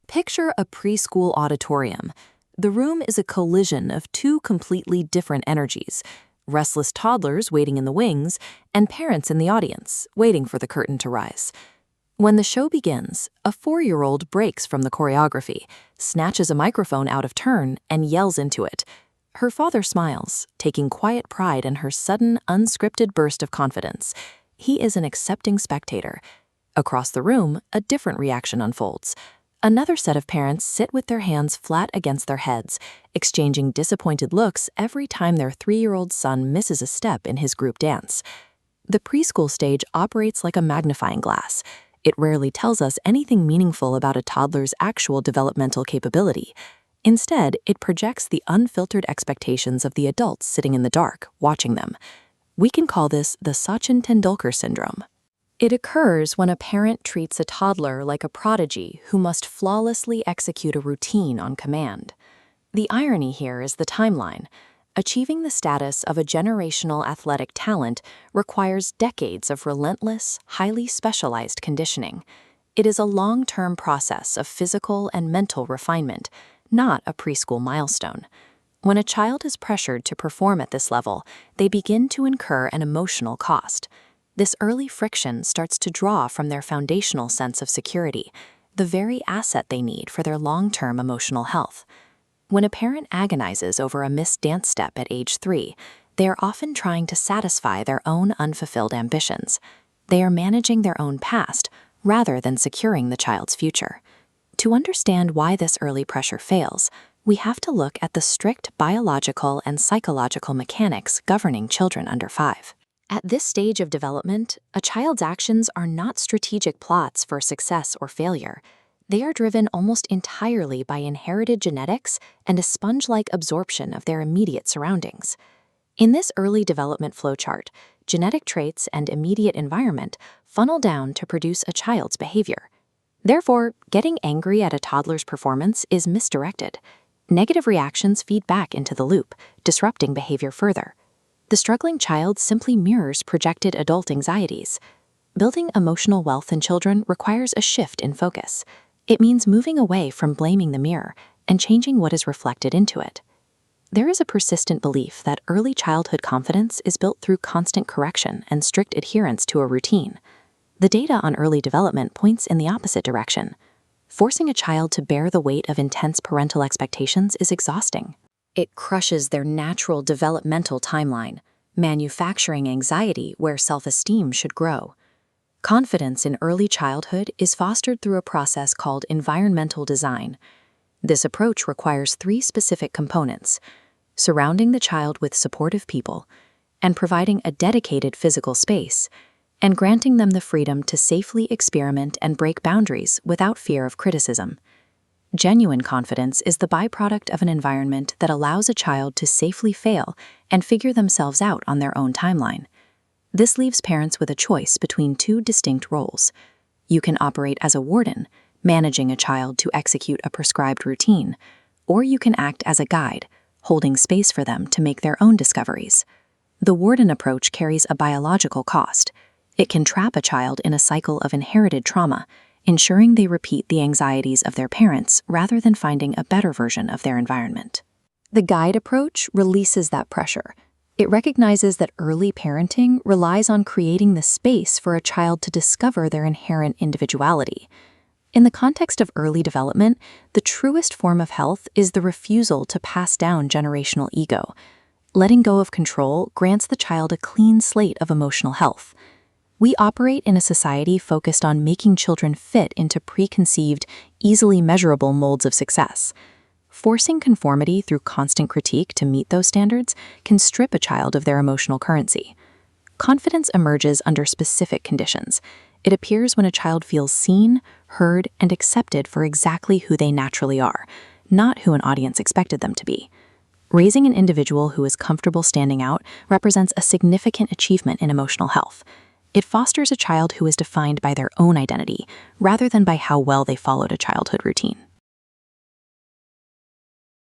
Picture a preschool auditorium. The room is a collision of two completely different energies: restless toddlers waiting in the wings, and parents in the audience, waiting for the curtain to rise. When the show begins, a 4-year-old breaks from the choreography, snatches a microphone out of turn, and yells into it. Her father smiles, taking quiet pride in her sudden, unscripted burst of confidence. He is an accepting spectator. Across the room, a different reaction unfolds. Another set of parents sit with their hands flat against their heads, exchanging disappointed looks every time their 3-year-old son misses a step in his group dance. The preschool stage operates like a magnifying glass. It rarely tells us anything meaningful about a toddler's actual developmental capability. Instead, it projects the unfiltered expectations of the adults sitting in the dark, watching them. We can call this the Sachin Tendulkar syndrome. It occurs when a parent treats a toddler like a prodigy who must flawlessly execute a routine on command. The irony here is the timeline. Achieving the status of a generational athletic talent requires decades of relentless, highly specialized conditioning. It is a long-term process of physical and mental refinement, not a preschool milestone. When a child is pressured to perform at this level, they begin to incur an emotional cost. This early friction starts to draw from their foundational sense of security, the very asset they need for their long-term emotional health. When a parent agonizes over a missed dance step at age 3, they are often trying to satisfy their own unfulfilled ambitions. They are managing their own past rather than securing the child's future. To understand why this early pressure fails, we have to look at the strict biological and psychological mechanics governing children under 5. At this stage of development, a child's actions are not strategic plots for success or failure. They are driven almost entirely by inherited genetics and a sponge-like absorption of their immediate surroundings. In this early development flowchart, genetic traits and immediate environment funnel down to produce a child's behavior. Therefore, getting angry at a toddler's performance is misdirected. Negative reactions feed back into the loop, disrupting behavior further. The struggling child simply mirrors projected adult anxieties. Building emotional wealth in children requires a shift in focus. It means moving away from blaming the mirror and changing what is reflected into it. There is a persistent belief that early childhood confidence is built through constant correction and strict adherence to a routine. The data on early development points in the opposite direction. Forcing a child to bear the weight of intense parental expectations is exhausting. It crushes their natural developmental timeline, manufacturing anxiety where self-esteem should grow. Confidence in early childhood is fostered through a process called environmental design. This approach requires 3 specific components: surrounding the child with supportive people, and providing a dedicated physical space, and granting them the freedom to safely experiment and break boundaries without fear of criticism. Genuine confidence is the byproduct of an environment that allows a child to safely fail and figure themselves out on their own timeline. This leaves parents with a choice between 2 distinct roles. You can operate as a warden, managing a child to execute a prescribed routine, or you can act as a guide, holding space for them to make their own discoveries. The warden approach carries a biological cost. It can trap a child in a cycle of inherited trauma, ensuring they repeat the anxieties of their parents rather than finding a better version of their environment. The guide approach releases that pressure. It recognizes that early parenting relies on creating the space for a child to discover their inherent individuality. In the context of early development, the truest form of health is the refusal to pass down generational ego. Letting go of control grants the child a clean slate of emotional health. We operate in a society focused on making children fit into preconceived, easily measurable molds of success. Forcing conformity through constant critique to meet those standards can strip a child of their emotional currency. Confidence emerges under specific conditions. It appears when a child feels seen, heard, and accepted for exactly who they naturally are, not who an audience expected them to be. Raising an individual who is comfortable standing out represents a significant achievement in emotional health. It fosters a child who is defined by their own identity, rather than by how well they followed a childhood routine.